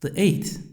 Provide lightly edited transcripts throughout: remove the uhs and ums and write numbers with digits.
The eighth.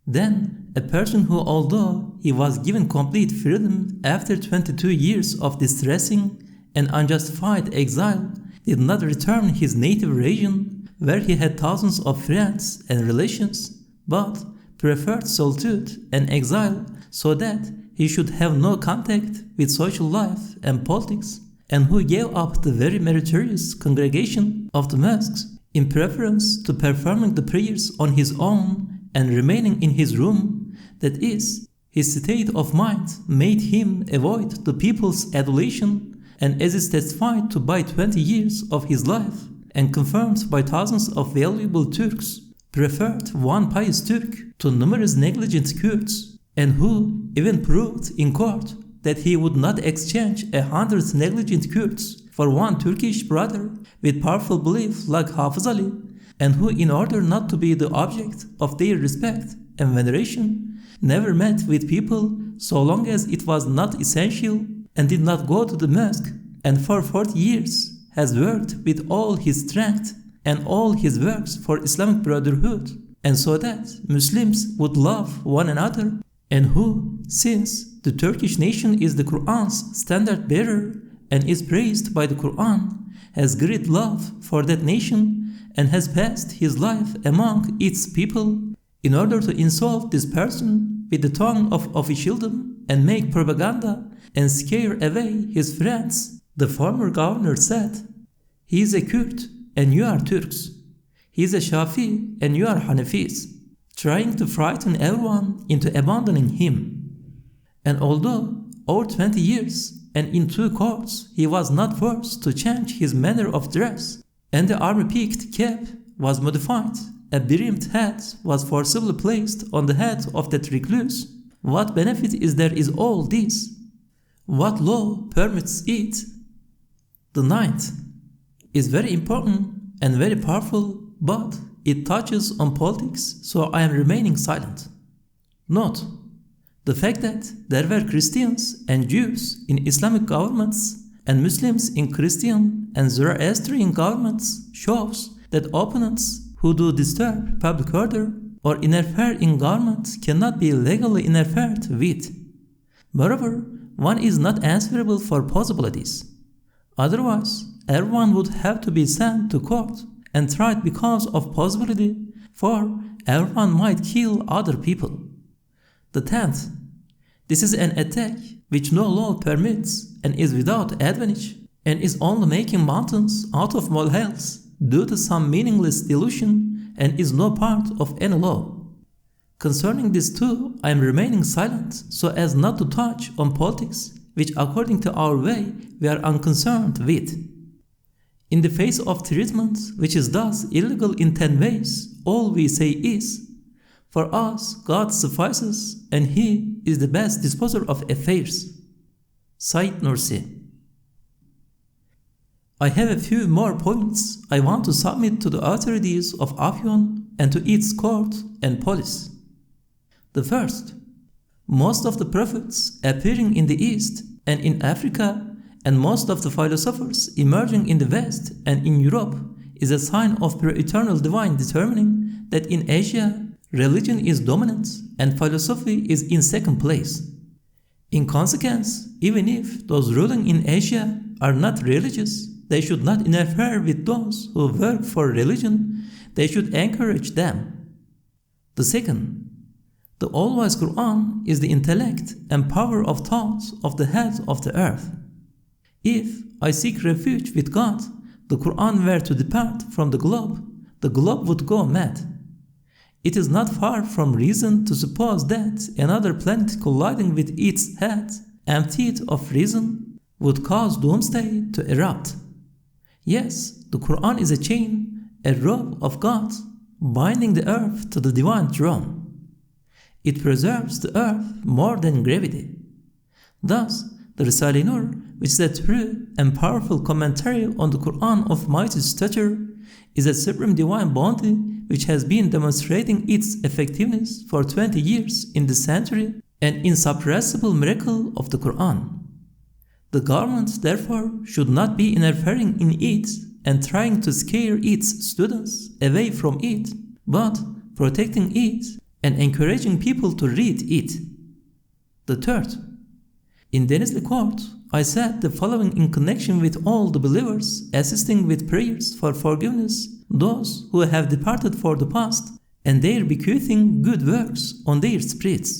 Then a person who, although he was given complete freedom after 22 years of distressing and unjustified exile, did not return his native region where he had thousands of friends and relations, but preferred solitude and exile so that he should have no contact with social life and politics, and who gave up the very meritorious congregation of the mosques in preference to performing the prayers on his own and remaining in his room, that is, his state of mind made him avoid the people's adulation, and as is testified to by 20 years of his life and confirmed by thousands of valuable Turks, preferred one pious Turk to numerous negligent Kurds, and who even proved in court that he would not exchange 100 negligent Kurds for one Turkish brother with powerful belief like Hafiz Ali, and who, in order not to be the object of their respect and veneration, never met with people so long as it was not essential, and did not go to the mosque, and for 40 years has worked with all his strength and all his works for Islamic brotherhood, and so that Muslims would love one another, and who, since the Turkish nation is the Qur'an's standard bearer and is praised by the Qur'an, has great love for that nation and has passed his life among its people, in order to insult this person with the tongue of officialdom and make propaganda and scare away his friends, the former governor said, "He is a Kurd and you are Turks. He is a Shafi and you are Hanafis," trying to frighten everyone into abandoning him. And although over 20 years and in 2 courts he was not forced to change his manner of dress, and the army-peaked cap was modified, a brimmed hat was forcibly placed on the head of that recluse, what benefit is there in all this? What law permits it? The ninth is very important and very powerful, but it touches on politics, so I am remaining silent. Note, the fact that there were Christians and Jews in Islamic governments and Muslims in Christian and Zoroastrian governments shows that opponents who do disturb public order or interfere in government cannot be legally interfered with. Moreover, one is not answerable for possibilities. Otherwise, everyone would have to be sent to court and tried because of possibility, for everyone might kill other people. The 10th. This is an attack which no law permits and is without advantage, and is only making mountains out of molehills due to some meaningless delusion, and is no part of any law. Concerning this too, I am remaining silent so as not to touch on politics, which according to our way we are unconcerned with. In the face of treatment which is thus illegal in 10 ways, all we say is, for us God suffices, and He is the best disposer of affairs. Said Nursi. I have a few more points I want to submit to the authorities of Afyon and to its court and police. The first, most of the prophets appearing in the East and in Africa, and most of the philosophers emerging in the West and in Europe, is a sign of pre-eternal divine determining that in Asia, religion is dominant and philosophy is in second place. In consequence, even if those ruling in Asia are not religious, they should not interfere with those who work for religion, they should encourage them. The second, the all-wise Qur'an is the intellect and power of thought of the head of the earth. If I seek refuge with God, the Qur'an were to depart from the globe would go mad. It is not far from reason to suppose that another planet colliding with its head, emptied of reason, would cause doomsday to erupt. Yes, the Qur'an is a chain, a rope of God, binding the earth to the divine throne. It preserves the earth more than gravity. Thus, the Risale-i Nur, which is a true and powerful commentary on the Qur'an of mighty stature, is a supreme divine bounty which has been demonstrating its effectiveness for 20 years in this century, an insuppressible miracle of the Qur'an. The government, therefore, should not be interfering in it and trying to scare its students away from it, but protecting it, and encouraging people to read it. The third, in Denizli Court, I said the following in connection with all the believers assisting with prayers for forgiveness, those who have departed for the past, and their bequeathing good works on their spirits.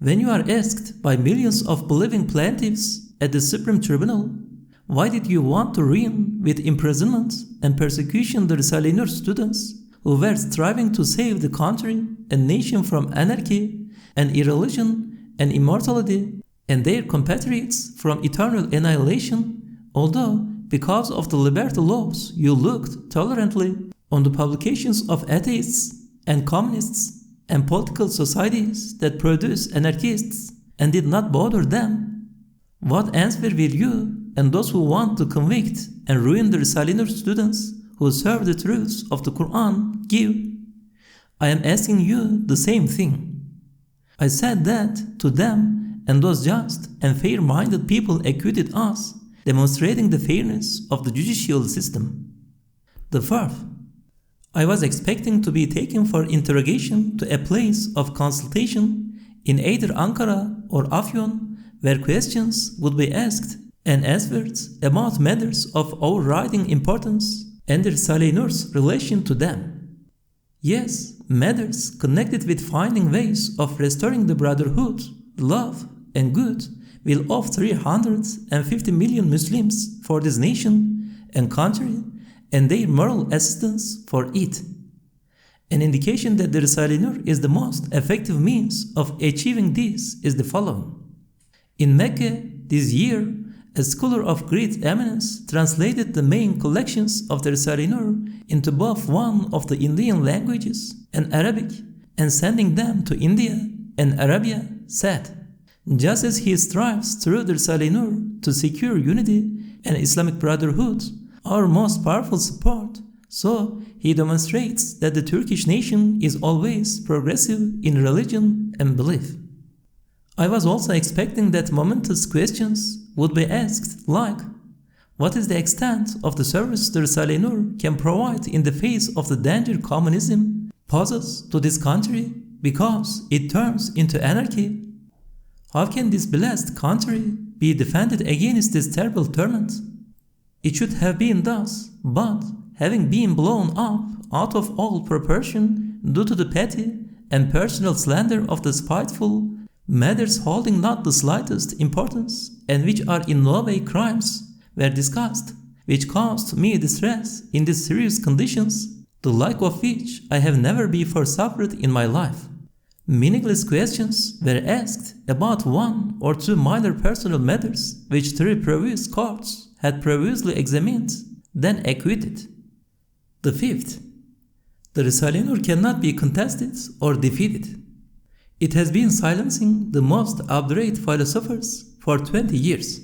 When you are asked by millions of believing plaintiffs at the Supreme Tribunal, why did you want to ruin with imprisonment and persecution the Risale-i Nur students who were striving to save the country and nation from anarchy and irreligion and immortality, and their compatriots from eternal annihilation, although because of the liberty laws you looked tolerantly on the publications of atheists and communists and political societies that produce anarchists and did not bother them? What answer will you and those who want to convict and ruin the Risale-i Nur students who serve the truths of the Qur'an give? I am asking you the same thing. I said that to them, and those just and fair-minded people acquitted us, demonstrating the fairness of the judicial system. The fourth, I was expecting to be taken for interrogation to a place of consultation in either Ankara or Afyon, where questions would be asked and answered about matters of overriding importance and the Risale-i Nur's relation to them. Yes, matters connected with finding ways of restoring the brotherhood, love, and good will of 350 million Muslims for this nation and country and their moral assistance for it. An indication that the Risale-i Nur is the most effective means of achieving this is the following. In Mecca this year, a scholar of great eminence translated the main collections of the Risale-i Nur into both one of the Indian languages and Arabic, and sending them to India and Arabia, said, just as he strives through the Risale-i Nur to secure unity and Islamic brotherhood, our most powerful support, so he demonstrates that the Turkish nation is always progressive in religion and belief. I was also expecting that momentous questions would be asked like, what is the extent of the service the Risale-i Nur can provide in the face of the danger communism poses to this country because it turns into anarchy? How can this blessed country be defended against this terrible torment? It should have been thus, but having been blown up out of all proportion due to the petty and personal slander of the spiteful, matters holding not the slightest importance and which are in no way crimes were discussed, which caused me distress in these serious conditions, the like of which I have never before suffered in my life. Meaningless questions were asked about one or two minor personal matters which 3 previous courts had previously examined, then acquitted. The fifth, the Risale-i Nur cannot be contested or defeated. It has been silencing the most obdurate philosophers for 20 years.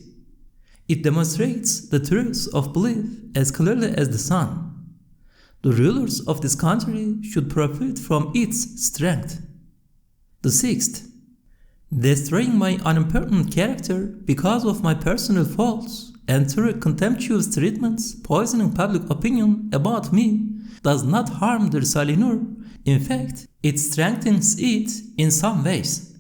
It demonstrates the truths of belief as clearly as the sun. The rulers of this country should profit from its strength. The sixth, destroying my unimportant character because of my personal faults and through contemptuous treatments poisoning public opinion about me does not harm the Risale-i Nur. In fact, it strengthens it in some ways.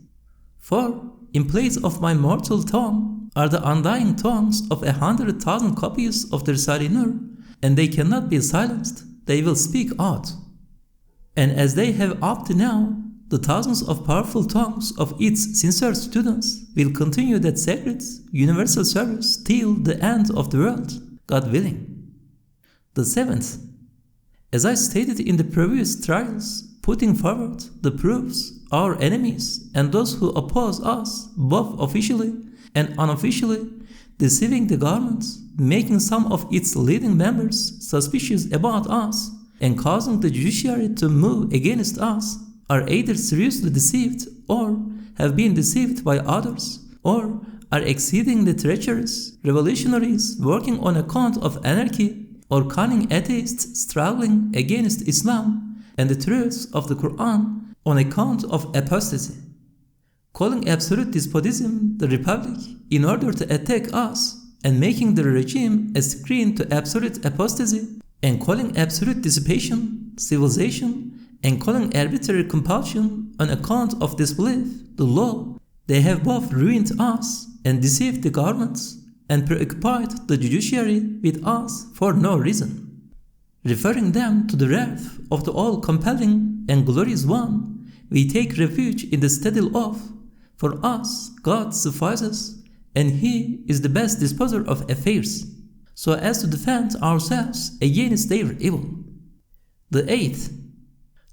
For, in place of my mortal tongue are the undying tongues of 100,000 copies of the Risale-i Nur, and they cannot be silenced, they will speak out. And as they have up to now, the thousands of powerful tongues of its sincere students will continue that sacred, universal service till the end of the world, God willing. The seventh, as I stated in the previous trials, putting forward the proofs, our enemies and those who oppose us, both officially and unofficially, deceiving the government, making some of its leading members suspicious about us, and causing the judiciary to move against us, are either seriously deceived or have been deceived by others, or are exceedingly treacherous revolutionaries working on account of anarchy, or cunning atheists struggling against Islam and the truths of the Qur'an on account of apostasy, calling absolute despotism the republic in order to attack us, and making the regime a screen to absolute apostasy, and calling absolute dissipation, civilization, and calling arbitrary compulsion on account of disbelief the law, they have both ruined us and deceived the governments and preoccupied the judiciary with us for no reason. Referring them to the wrath of the all-compelling and glorious One, we take refuge in the steady of, for us God suffices, and He is the best disposer of affairs, so as to defend ourselves against their evil. The 8th.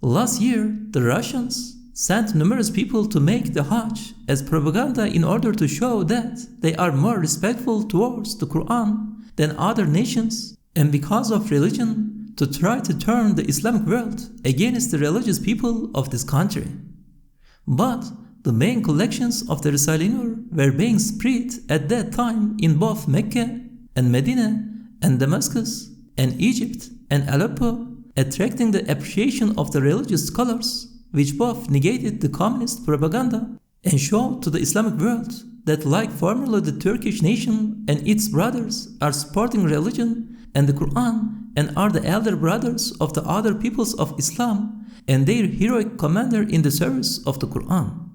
Last year, the Russians sent numerous people to make the Hajj as propaganda in order to show that they are more respectful towards the Qur'an than other nations, and because of religion, to try to turn the Islamic world against the religious people of this country. But the main collections of the Risale-i Nur were being spread at that time in both Mecca and Medina and Damascus and Egypt and Aleppo, attracting the appreciation of the religious scholars, which both negated the communist propaganda and showed to the Islamic world that, like formerly the Turkish nation and its brothers are supporting religion and the Qur'an and are the elder brothers of the other peoples of Islam and their heroic commander in the service of the Qur'an.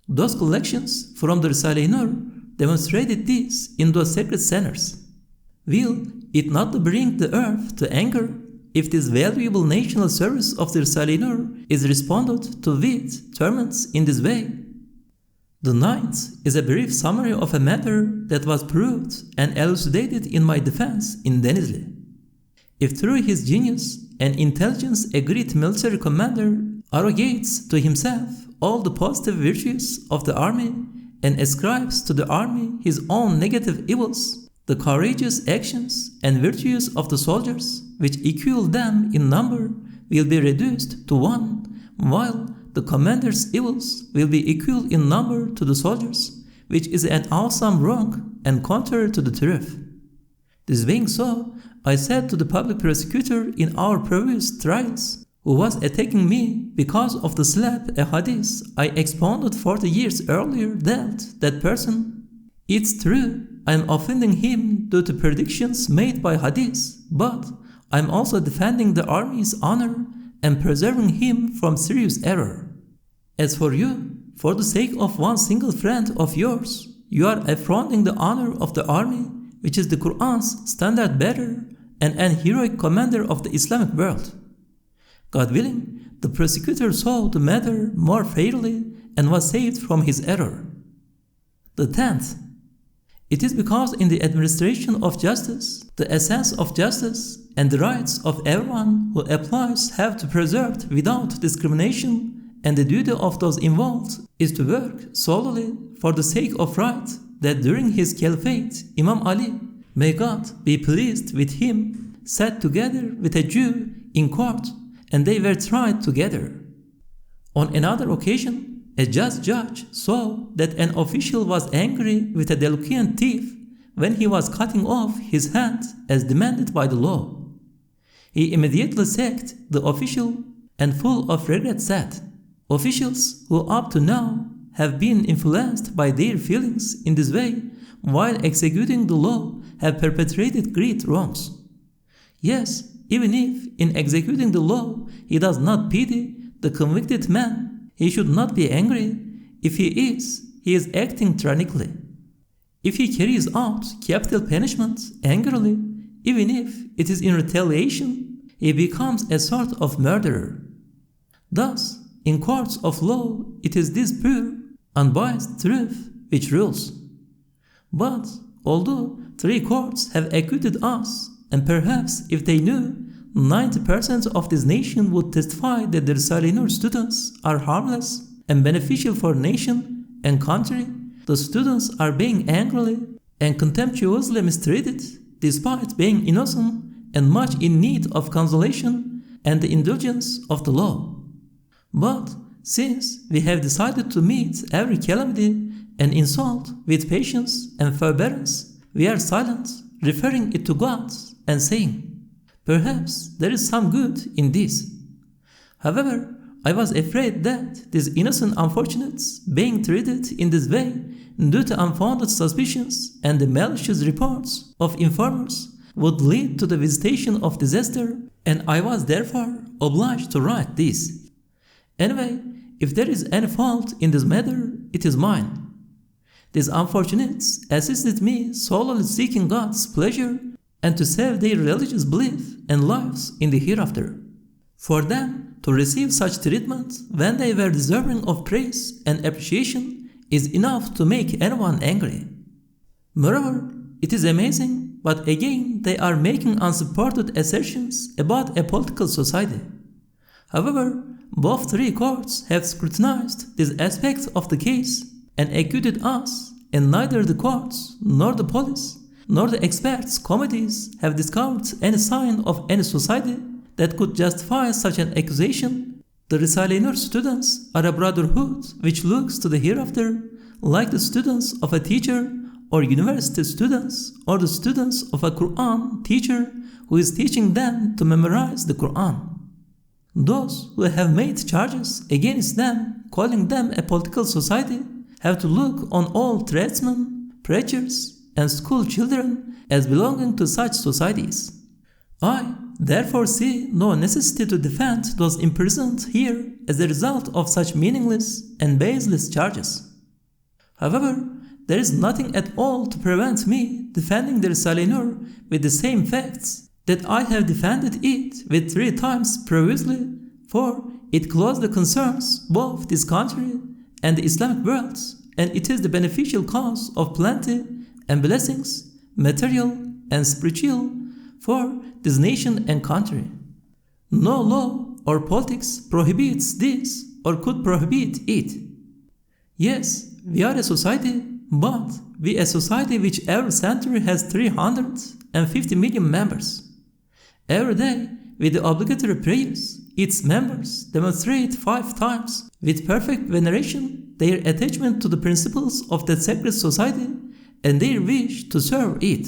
Those collections from the Risale-i Nur demonstrated this in those sacred centers. Will it not bring the earth to anger if this valuable national service of the Risale-i Nur is responded to with torments in this way? The 9th is a brief summary of a matter that was proved and elucidated in my defense in Denizli. If through his genius and intelligence a great military commander arrogates to himself all the positive virtues of the army and ascribes to the army his own negative evils, the courageous actions and virtues of the soldiers, which equal them in number, will be reduced to one, while the commander's evils will be equal in number to the soldiers, which is an awesome wrong and contrary to the truth. This being so, I said to the public prosecutor in our previous trials, who was attacking me because of the slap a hadith I expounded 40 years earlier dealt that person, it's true, I am offending him due to predictions made by hadith, but I am also defending the army's honor and preserving him from serious error. As for you, for the sake of one single friend of yours, you are affronting the honor of the army, which is the Qur'an's standard bearer and an heroic commander of the Islamic world. God willing, the prosecutor saw the matter more fairly and was saved from his error. The 10th. It is because in the administration of justice, the essence of justice and the rights of everyone who applies have to be preserved without discrimination, and the duty of those involved is to work solely for the sake of right, that during his caliphate, Imam Ali, may God be pleased with him, sat together with a Jew in court, and they were tried together. On another occasion, a just judge saw that an official was angry with a delinquent thief when he was cutting off his hand as demanded by the law. He immediately sacked the official and full of regret said, "Officials who up to now have been influenced by their feelings in this way while executing the law have perpetrated great wrongs. Yes, even if in executing the law he does not pity the convicted man, he should not be angry. If he is acting tyrannically. If he carries out capital punishment angrily, even if it is in retaliation, he becomes a sort of murderer. Thus, in courts of law, it is this pure, unbiased truth which rules. But although 3 courts have acquitted us, and perhaps if they knew, 90% of this nation would testify that the Risale-i Nur students are harmless and beneficial for nation and country, the students are being angrily and contemptuously mistreated despite being innocent and much in need of consolation and the indulgence of the law. But since we have decided to meet every calamity and insult with patience and forbearance, we are silent, referring it to God and saying, perhaps there is some good in this. However, I was afraid that these innocent unfortunates being treated in this way due to unfounded suspicions and the malicious reports of informers would lead to the visitation of disaster and I was therefore obliged to write this. Anyway, if there is any fault in this matter, it is mine. These unfortunates assisted me solely seeking God's pleasure and to save their religious belief and lives in the hereafter. For them to receive such treatment when they were deserving of praise and appreciation is enough to make anyone angry. Moreover, it is amazing, but again they are making unsupported assertions about a political society. However, both three courts have scrutinized this aspect of the case and acquitted us, and neither the courts, nor the police, nor the experts' committees have discovered any sign of any society that could justify such an accusation. The Risale-i Nur students are a brotherhood which looks to the hereafter like the students of a teacher or university students or the students of a Qur'an teacher who is teaching them to memorize the Qur'an. Those who have made charges against them, calling them a political society, have to look on all tradesmen, preachers, and school children as belonging to such societies. I therefore see no necessity to defend those imprisoned here as a result of such meaningless and baseless charges. However, there is nothing at all to prevent me defending the Risale-i Nur with the same facts that I have defended it with 3 times previously, for it closely concerns both this country and the Islamic world, and it is the beneficial cause of plenty and blessings, material and spiritual, for this nation and country. No law or politics prohibits this or could prohibit it. Yes, we are a society, but we are a society which every century has 350 million members. Every day, with the obligatory prayers, its members demonstrate 5 times with perfect veneration their attachment to the principles of that sacred society and their wish to serve it.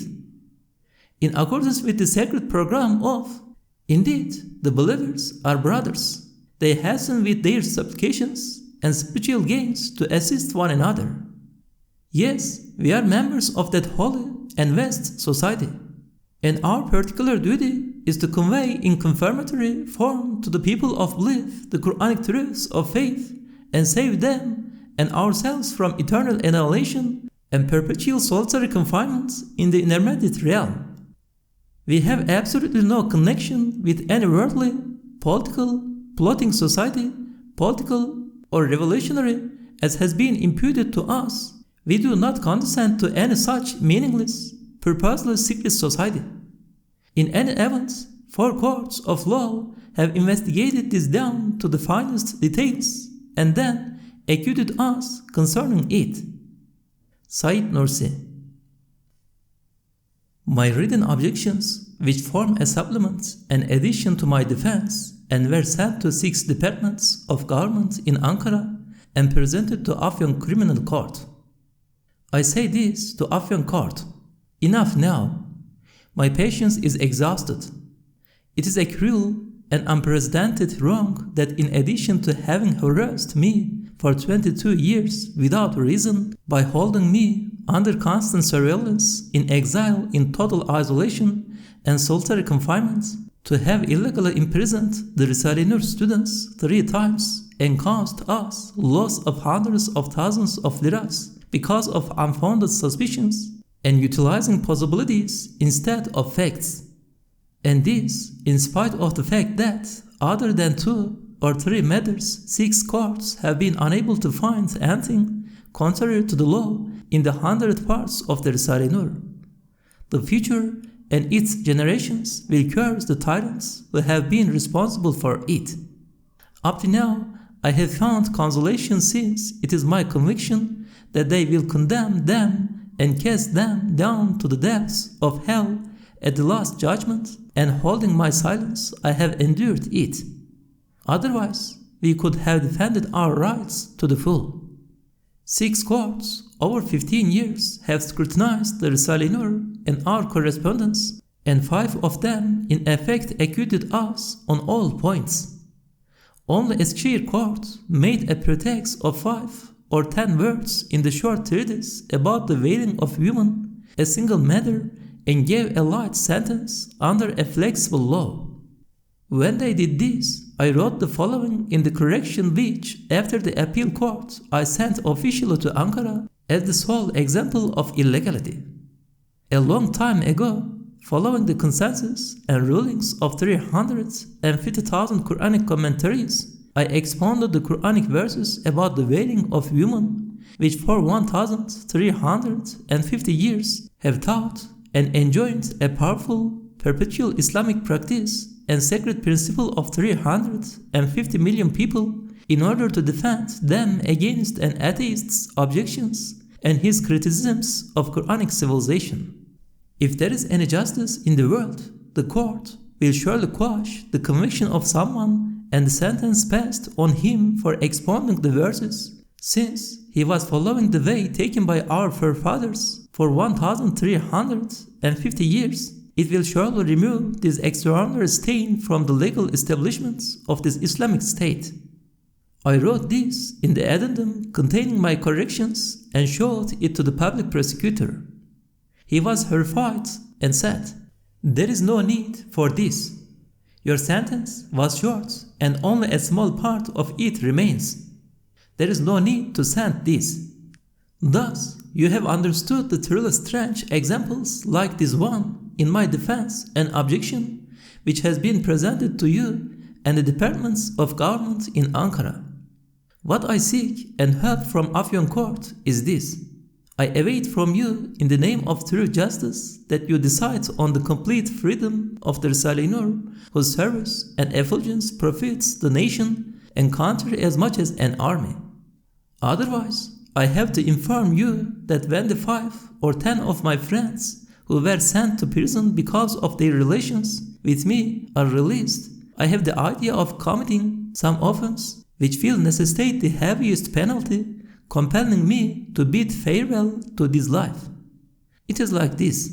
In accordance with the sacred program of, indeed, the believers are brothers, they hasten with their supplications and spiritual gains to assist one another. Yes, we are members of that holy and vast society, and our particular duty is to convey in confirmatory form to the people of belief the Qur'anic truths of faith and save them and ourselves from eternal annihilation and perpetual solitary confinement in the intermediate realm. We have absolutely no connection with any worldly, political, plotting society, political or revolutionary as has been imputed to us. We do not condescend to any such meaningless, purposeless secret society. In any event, 4 courts of law have investigated this down to the finest details and then acquitted us concerning it. Said Nursi. My written objections, which form a supplement and addition to my defense and were sent to 6 departments of government in Ankara and presented to Afyon Criminal Court. I say this to Afyon Court. Enough now. My patience is exhausted. It is a cruel and unprecedented wrong that in addition to having harassed me for 22 years without reason by holding me under constant surveillance in exile in total isolation and solitary confinement, to have illegally imprisoned the Risale-i Nur students 3 times and caused us loss of hundreds of thousands of liras because of unfounded suspicions and utilizing possibilities instead of facts. And this in spite of the fact that, other than 2 or 3 matters, 6 courts have been unable to find anything contrary to the law in the 100 parts of the Risale-i Nur. The future and its generations will curse the tyrants who have been responsible for it. Up to now, I have found consolation since it is my conviction that they will condemn them and cast them down to the depths of hell at the last judgment, and holding my silence, I have endured it. Otherwise, we could have defended our rights to the full. 6 courts over 15 years have scrutinized the Risale-i Nur and our correspondence, and 5 of them in effect acquitted us on all points. Only Eskişehir Court made a pretext of 5 or 10 words in the short treatise about the veiling of women, a single matter, and gave a light sentence under a flexible law. When they did this, I wrote the following in the correction which, after the appeal court, I sent officially to Ankara as the sole example of illegality. A long time ago, following the consensus and rulings of 350,000 Qur'anic commentaries, I expounded the Qur'anic verses about the wailing of women, which for 1,350 years have taught and enjoined a powerful, perpetual Islamic practice and sacred principle of 350 million people in order to defend them against an atheist's objections and his criticisms of Qur'anic civilization. If there is any justice in the world, the court will surely quash the conviction of someone and the sentence passed on him for expounding the verses, since he was following the way taken by our forefathers for 1,350 years. It will surely remove this extraordinary stain from the legal establishments of this Islamic State. I wrote this in the addendum containing my corrections and showed it to the public prosecutor. He was horrified and said, "There is no need for this. Your sentence was short and only a small part of it remains. There is no need to send this. Thus, you have understood the truly strange examples like this one in my defense and objection, which has been presented to you and the departments of government in Ankara. What I seek and hope from Afyon Court is this. I await from you, in the name of true justice, that you decide on the complete freedom of the Risale-i Nur, whose service and effulgence profits the nation and country as much as an army. Otherwise, I have to inform you that when the 5 or 10 of my friends who were sent to prison because of their relations with me are released, I have the idea of committing some offense which will necessitate the heaviest penalty, compelling me to bid farewell to this life. It is like this.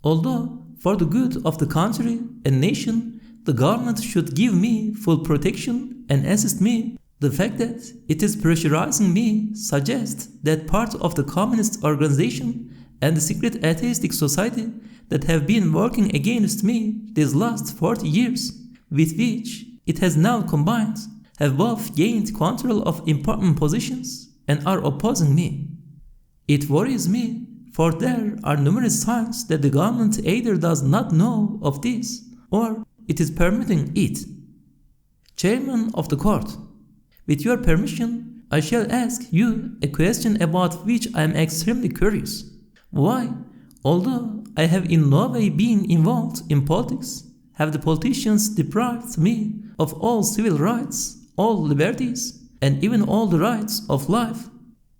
Although, for the good of the country and nation, the government should give me full protection and assist me, the fact that it is pressurizing me suggests that part of the communist organization and the secret atheistic society that have been working against me these last 40 years, with which it has now combined, have both gained control of important positions and are opposing me. It worries me, for there are numerous signs that the government either does not know of this or it is permitting it. Chairman of the court, with your permission, I shall ask you a question about which I am extremely curious. Why, although I have in no way been involved in politics, have the politicians deprived me of all civil rights, all liberties, and even all the rights of life?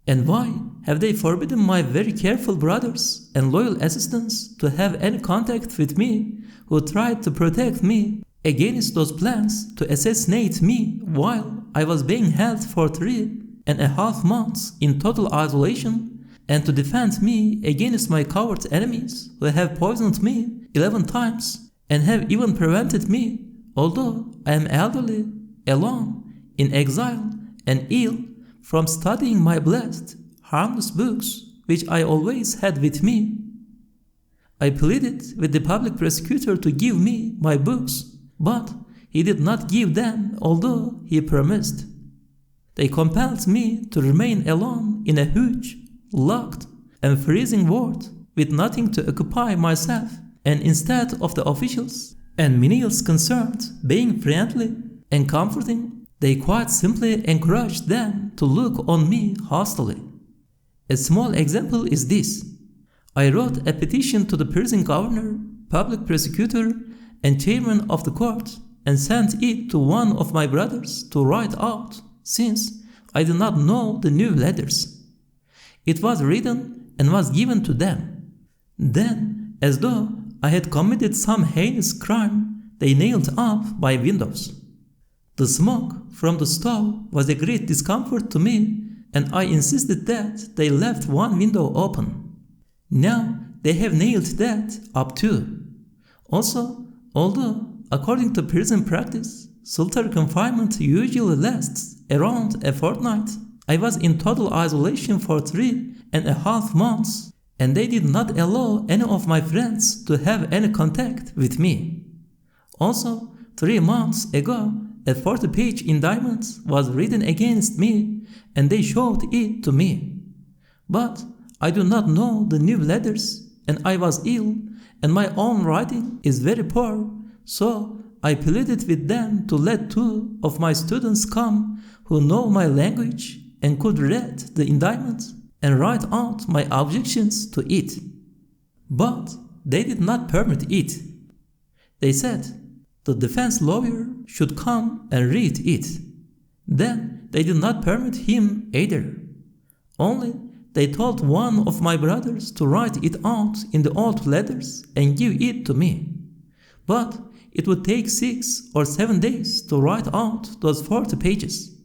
And why have they forbidden my very careful brothers and loyal assistants to have any contact with me who tried to protect me against those plans to assassinate me while I was being held for 3.5 months in total isolation, and to defend me against my coward enemies who have poisoned me 11 times and have even prevented me, although I am elderly, alone, in exile, and ill, from studying my blessed, harmless books which I always had with me? I pleaded with the public prosecutor to give me my books, but he did not give them, although he promised. They compelled me to remain alone in a huge, locked, and freezing ward with nothing to occupy myself, and instead of the officials and menials concerned being friendly and comforting, they quite simply encouraged them to look on me hostilely. A small example is this. I wrote a petition to the prison governor, public prosecutor, and chairman of the court, and sent it to one of my brothers to write out, since I did not know the new letters. It was written and was given to them. Then, as though I had committed some heinous crime, they nailed up my windows. The smoke from the stove was a great discomfort to me, and I insisted that they left one window open. Now they have nailed that up too. Also, although, according to prison practice, solitary confinement usually lasts around a fortnight, I was in total isolation for 3.5 months, and they did not allow any of my friends to have any contact with me. Also, 3 months ago, a 40-page indictment was written against me, and they showed it to me. But I do not know the new letters, and I was ill, and my own writing is very poor, so I pleaded with them to let 2 of my students come who know my language and could read the indictment and write out my objections to it. But they did not permit it. They said the defense lawyer should come and read it. Then they did not permit him either. Only they told one of my brothers to write it out in the old letters and give it to me. But it would take 6 or 7 days to write out those 40 pages.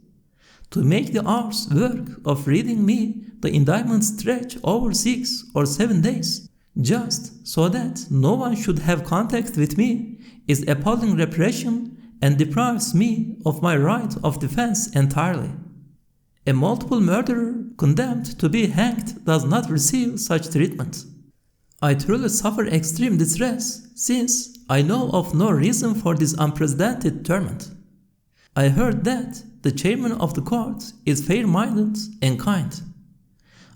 To make the hour's work of reading me the indictment stretch over 6 or 7 days, just so that no one should have contact with me, is appalling repression and deprives me of my right of defense entirely. A multiple murderer condemned to be hanged does not receive such treatment. I truly suffer extreme distress, since I know of no reason for this unprecedented torment. I heard that the chairman of the court is fair-minded and kind.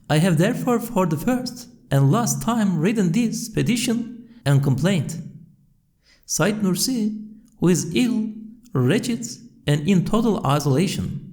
I have therefore for the first and last time written this petition and complaint. Said Nursi, who is ill, wretched, and in total isolation.